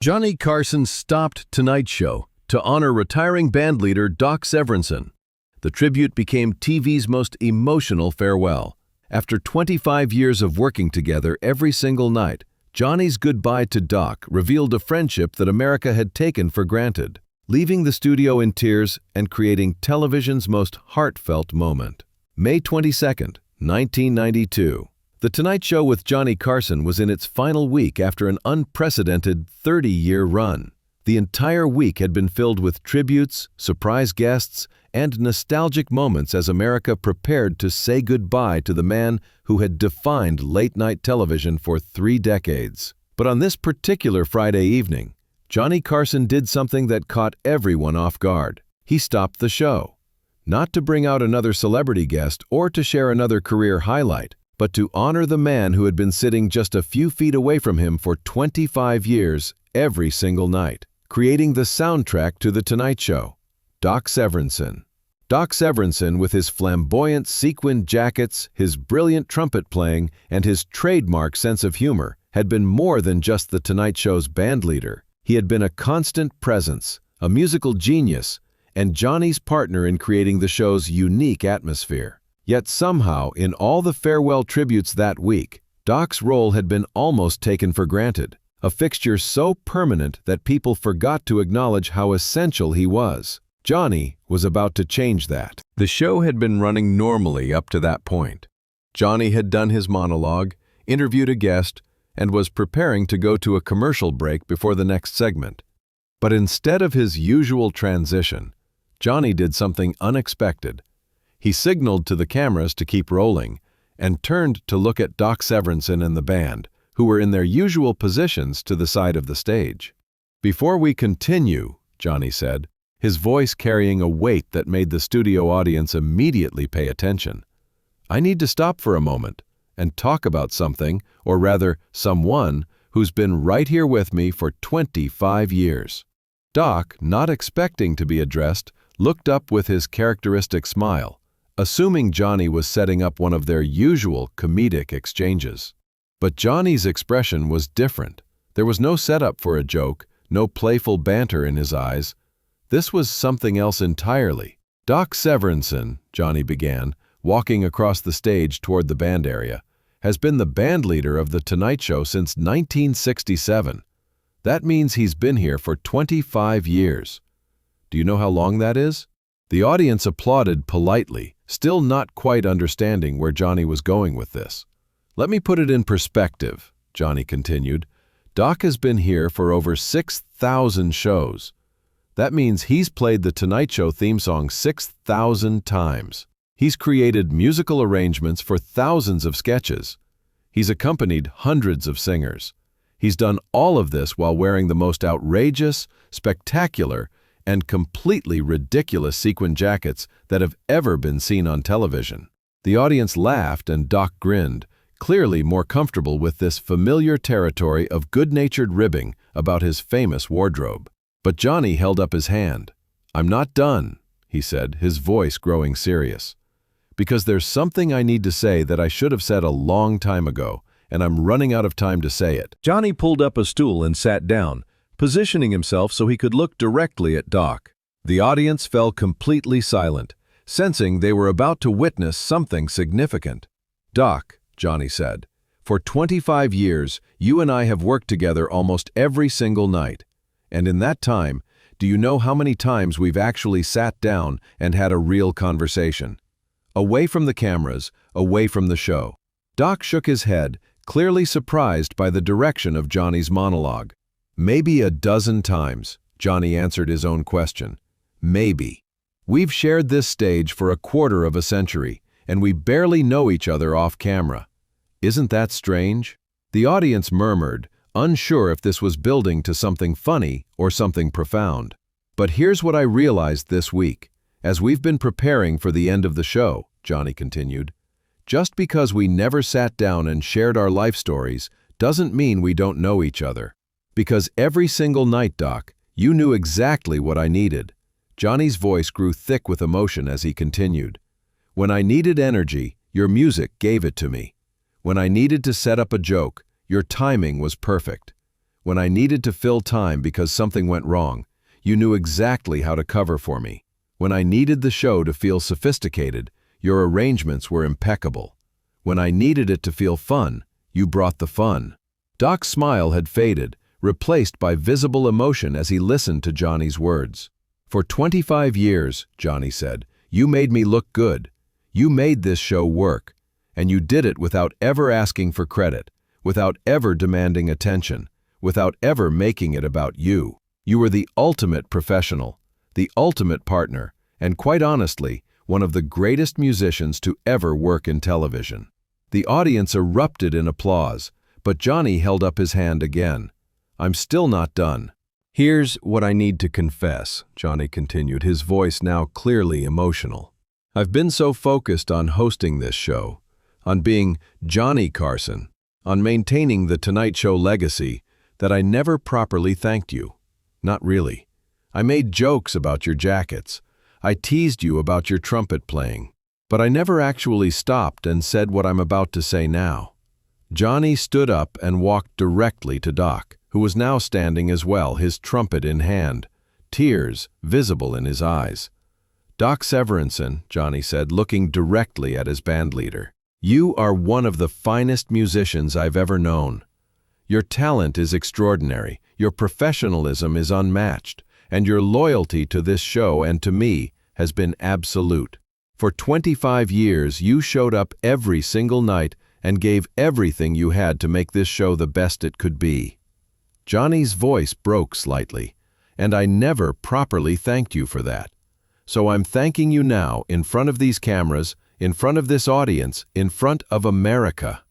Johnny Carson stopped Tonight Show to honor retiring bandleader Doc Severinsen. The tribute became TV's most emotional farewell. After 25 years of working together every single night, Johnny's goodbye to Doc revealed a friendship that America had taken for granted, leaving the studio in tears and creating television's most heartfelt moment. May 22, 1992. The Tonight Show with Johnny Carson was in its final week after an unprecedented 30-year run. The entire week had been filled with tributes, surprise guests, and nostalgic moments as America prepared to say goodbye to the man who had defined late-night television for 3 decades. But on this particular Friday evening, Johnny Carson did something that caught everyone off guard. He stopped the show. Not to bring out another celebrity guest or to share another career highlight, but to honor the man who had been sitting just a few feet away from him for 25 years every single night, creating the soundtrack to The Tonight Show, Doc Severinsen. Doc Severinsen, with his flamboyant sequined jackets, his brilliant trumpet playing, and his trademark sense of humor, had been more than just The Tonight Show's bandleader. He had been a constant presence, a musical genius, and Johnny's partner in creating the show's unique atmosphere. Yet somehow, in all the farewell tributes that week, Doc's role had been almost taken for granted, a fixture so permanent that people forgot to acknowledge how essential he was. Johnny was about to change that. The show had been running normally up to that point. Johnny had done his monologue, interviewed a guest, and was preparing to go to a commercial break before the next segment. But instead of his usual transition, Johnny did something unexpected. He signaled to the cameras to keep rolling and turned to look at Doc Severinsen and the band, who were in their usual positions to the side of the stage. "Before we continue," Johnny said, his voice carrying a weight that made the studio audience immediately pay attention, "I need to stop for a moment and talk about something, or rather, someone, who's been right here with me for 25 years. Doc, not expecting to be addressed, looked up with his characteristic smile, assuming Johnny was setting up one of their usual comedic exchanges. But Johnny's expression was different. There was no setup for a joke, no playful banter in his eyes. This was something else entirely. "Doc Severinsen," Johnny began, walking across the stage toward the band area, "has been the bandleader of The Tonight Show since 1967. That means he's been here for 25 years. Do you know how long that is?" The audience applauded politely, still not quite understanding where Johnny was going with this. "Let me put it in perspective," Johnny continued. "Doc has been here for over 6,000 shows. That means he's played the Tonight Show theme song 6,000 times. He's created musical arrangements for thousands of sketches. He's accompanied hundreds of singers. He's done all of this while wearing the most outrageous, spectacular, and completely ridiculous sequin jackets that have ever been seen on television." The audience laughed and Doc grinned, clearly more comfortable with this familiar territory of good-natured ribbing about his famous wardrobe. But Johnny held up his hand. "I'm not done," he said, his voice growing serious. "Because there's something I need to say that I should have said a long time ago, and I'm running out of time to say it." Johnny pulled up a stool and sat down, positioning himself so he could look directly at Doc. The audience fell completely silent, sensing they were about to witness something significant. "Doc," Johnny said, "for 25 years, you and I have worked together almost every single night. And in that time, do you know how many times we've actually sat down and had a real conversation? Away from the cameras, away from the show." Doc shook his head, clearly surprised by the direction of Johnny's monologue. "Maybe a dozen times," Johnny answered his own question. "Maybe. We've shared this stage for a quarter of a century, and we barely know each other off camera. Isn't that strange?" The audience murmured, unsure if this was building to something funny or something profound. "But here's what I realized this week, as we've been preparing for the end of the show," Johnny continued. "Just because we never sat down and shared our life stories doesn't mean we don't know each other. Because every single night, Doc, you knew exactly what I needed." Johnny's voice grew thick with emotion as he continued. "When I needed energy, your music gave it to me. When I needed to set up a joke, your timing was perfect. When I needed to fill time because something went wrong, you knew exactly how to cover for me. When I needed the show to feel sophisticated, your arrangements were impeccable. When I needed it to feel fun, you brought the fun." Doc's smile had faded, replaced by visible emotion as he listened to Johnny's words. "For 25 years, Johnny said, you made me look good. You made this show work. And you did it without ever asking for credit, without ever demanding attention, without ever making it about you. You were the ultimate professional, the ultimate partner, and quite honestly, one of the greatest musicians to ever work in television." The audience erupted in applause, but Johnny held up his hand again. "I'm still not done. Here's what I need to confess," Johnny continued, his voice now clearly emotional. "I've been so focused on hosting this show, on being Johnny Carson, on maintaining the Tonight Show legacy, that I never properly thanked you. Not really. I made jokes about your jackets. I teased you about your trumpet playing. But I never actually stopped and said what I'm about to say now." Johnny stood up and walked directly to Doc, who was now standing as well, his trumpet in hand, tears visible in his eyes. "Doc Severinsen," Johnny said, looking directly at his bandleader, "you are one of the finest musicians I've ever known. Your talent is extraordinary, your professionalism is unmatched, and your loyalty to this show and to me has been absolute. For 25 years, you showed up every single night and gave everything you had to make this show the best it could be." Johnny's voice broke slightly, "And I never properly thanked you for that. So I'm thanking you now in front of these cameras, in front of this audience, in front of America.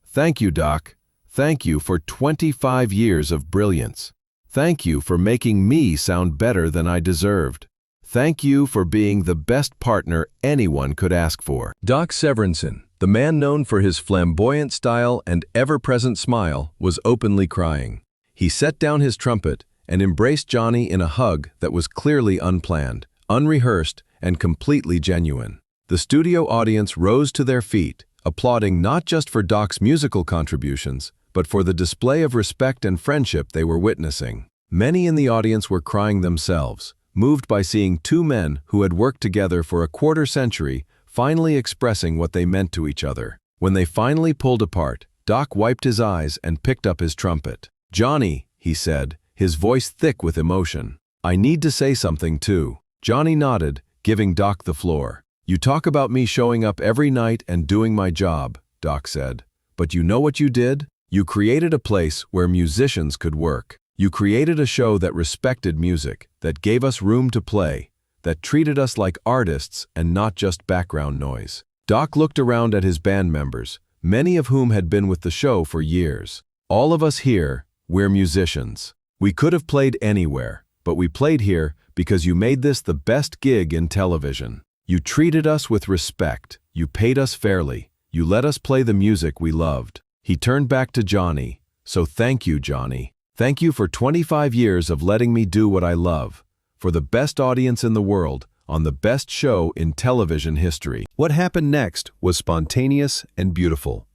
Thank you, Doc. Thank you for 25 years of brilliance. Thank you for making me sound better than I deserved. Thank you for being the best partner anyone could ask for." Doc Severinsen, the man known for his flamboyant style and ever-present smile, was openly crying. He set down his trumpet and embraced Johnny in a hug that was clearly unplanned, unrehearsed, and completely genuine. The studio audience rose to their feet, applauding not just for Doc's musical contributions, but for the display of respect and friendship they were witnessing. Many in the audience were crying themselves, moved by seeing two men who had worked together for a quarter century finally expressing what they meant to each other. When they finally pulled apart, Doc wiped his eyes and picked up his trumpet. "Johnny," he said, his voice thick with emotion, "I need to say something too." Johnny nodded, giving Doc the floor. "You talk about me showing up every night and doing my job," Doc said. "But you know what you did? You created a place where musicians could work. You created a show that respected music, that gave us room to play, that treated us like artists and not just background noise." Doc looked around at his band members, many of whom had been with the show for years. "All of us here, we're musicians. We could have played anywhere, but we played here because you made this the best gig in television. You treated us with respect, you paid us fairly, you let us play the music we loved." He turned back to Johnny. "So thank you, Johnny. Thank you for 25 years of letting me do what I love, for the best audience in the world, on the best show in television history." What happened next was spontaneous and beautiful.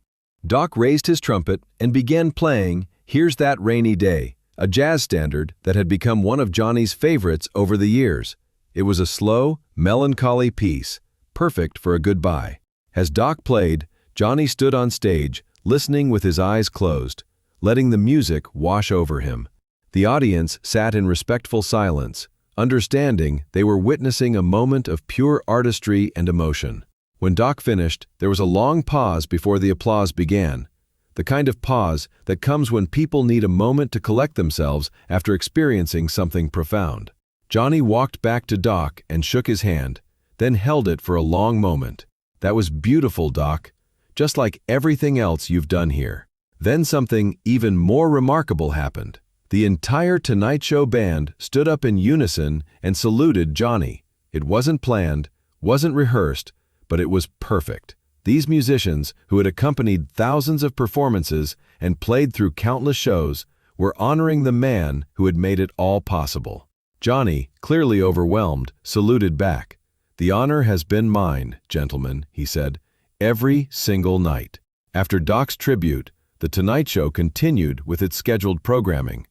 Doc raised his trumpet and began playing "Here's That Rainy Day," a jazz standard that had become one of Johnny's favorites over the years. It was a slow, melancholy piece, perfect for a goodbye. As Doc played, Johnny stood on stage, listening with his eyes closed, letting the music wash over him. The audience sat in respectful silence, understanding they were witnessing a moment of pure artistry and emotion. When Doc finished, there was a long pause before the applause began, the kind of pause that comes when people need a moment to collect themselves after experiencing something profound. Johnny walked back to Doc and shook his hand, then held it for a long moment. "That was beautiful, Doc, just like everything else you've done here." Then something even more remarkable happened. The entire Tonight Show band stood up in unison and saluted Johnny. It wasn't planned, wasn't rehearsed, but it was perfect. These musicians, who had accompanied thousands of performances and played through countless shows, were honoring the man who had made it all possible. Johnny, clearly overwhelmed, saluted back. "The honor has been mine, gentlemen," he said, "every single night." After Doc's tribute, The Tonight Show continued with its scheduled programming,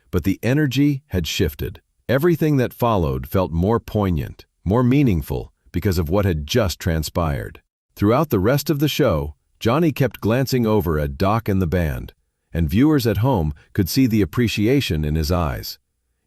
but the energy had shifted. Everything that followed felt more poignant, more meaningful because of what had just transpired. Throughout the rest of the show, Johnny kept glancing over at Doc and the band, and viewers at home could see the appreciation in his eyes.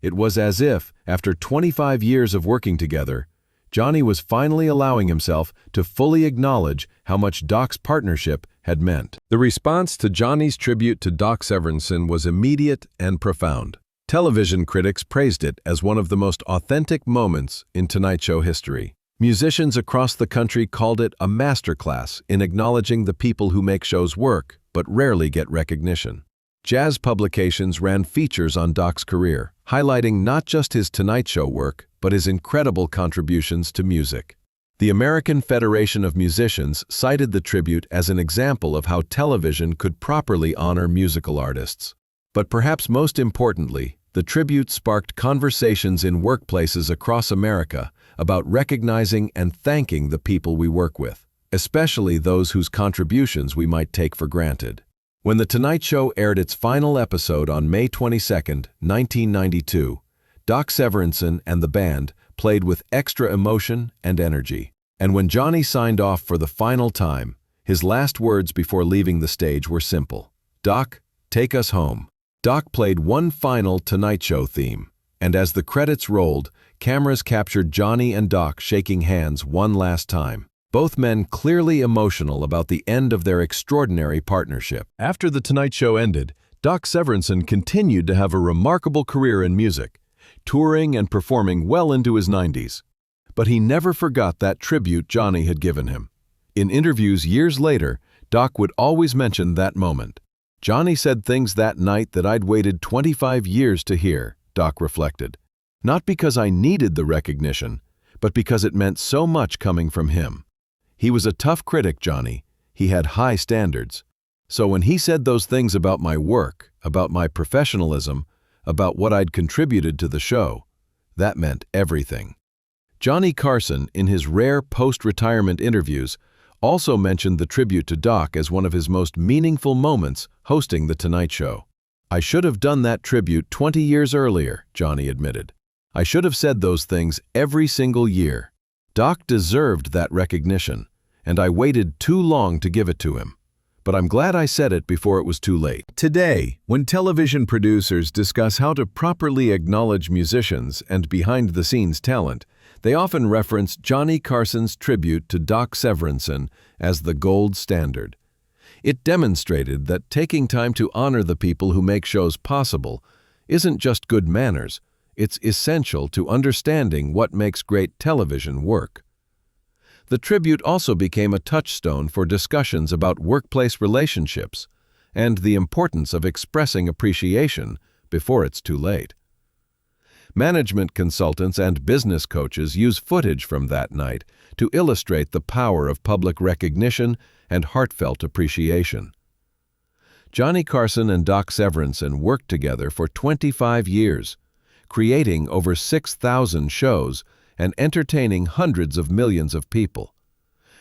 It was as if, after 25 years of working together, Johnny was finally allowing himself to fully acknowledge how much Doc's partnership had meant. The response to Johnny's tribute to Doc Severinsen was immediate and profound. Television critics praised it as one of the most authentic moments in Tonight Show history. Musicians across the country called it a masterclass in acknowledging the people who make shows work but rarely get recognition. Jazz publications ran features on Doc's career, highlighting not just his Tonight Show work, but his incredible contributions to music. The American Federation of Musicians cited the tribute as an example of how television could properly honor musical artists. But perhaps most importantly, the tribute sparked conversations in workplaces across America about recognizing and thanking the people we work with, especially those whose contributions we might take for granted. When The Tonight Show aired its final episode on May 22, 1992, Doc Severinsen and the band played with extra emotion and energy. And when Johnny signed off for the final time, his last words before leaving the stage were simple: "Doc, take us home." Doc played one final Tonight Show theme, and as the credits rolled, cameras captured Johnny and Doc shaking hands one last time, both men clearly emotional about the end of their extraordinary partnership. After The Tonight Show ended, Doc Severinsen continued to have a remarkable career in music, touring and performing well into his 90s. But he never forgot that tribute Johnny had given him. In interviews years later, Doc would always mention that moment. "Johnny said things that night that I'd waited 25 years to hear," Doc reflected. "Not because I needed the recognition, but because it meant so much coming from him. He was a tough critic, Johnny. He had high standards. So when he said those things about my work, about my professionalism, about what I'd contributed to the show, that meant everything." Johnny Carson, in his rare post-retirement interviews, also mentioned the tribute to Doc as one of his most meaningful moments hosting The Tonight Show. "I should have done that tribute 20 years earlier," Johnny admitted. "I should have said those things every single year. Doc deserved that recognition, and I waited too long to give it to him. But I'm glad I said it before it was too late." Today, when television producers discuss how to properly acknowledge musicians and behind-the-scenes talent, they often reference Johnny Carson's tribute to Doc Severinsen as the gold standard. It demonstrated that taking time to honor the people who make shows possible isn't just good manners, it's essential to understanding what makes great television work. The tribute also became a touchstone for discussions about workplace relationships and the importance of expressing appreciation before it's too late. Management consultants and business coaches use footage from that night to illustrate the power of public recognition and heartfelt appreciation. Johnny Carson and Doc Severinsen worked together for 25 years, creating over 6,000 shows and entertaining hundreds of millions of people.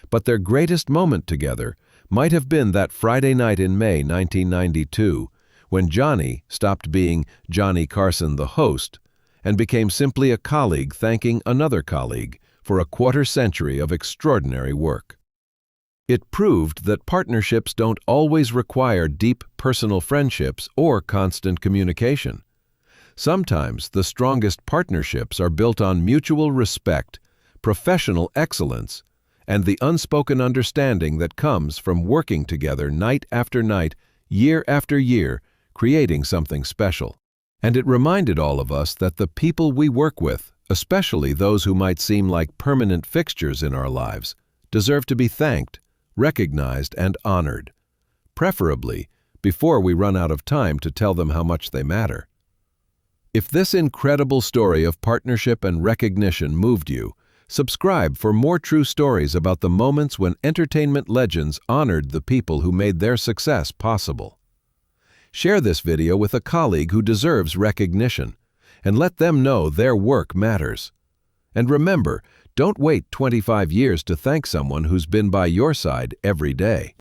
But their greatest moment together might have been that Friday night in May 1992, when Johnny stopped being Johnny Carson the host and became simply a colleague thanking another colleague for a quarter-century of extraordinary work. It proved that partnerships don't always require deep personal friendships or constant communication. Sometimes the strongest partnerships are built on mutual respect, professional excellence, and the unspoken understanding that comes from working together night after night, year after year, creating something special. And it reminded all of us that the people we work with, especially those who might seem like permanent fixtures in our lives, deserve to be thanked, recognized, and honored, preferably before we run out of time to tell them how much they matter. If this incredible story of partnership and recognition moved you, subscribe for more true stories about the moments when entertainment legends honored the people who made their success possible. Share this video with a colleague who deserves recognition, and let them know their work matters. And remember, don't wait 25 years to thank someone who's been by your side every day.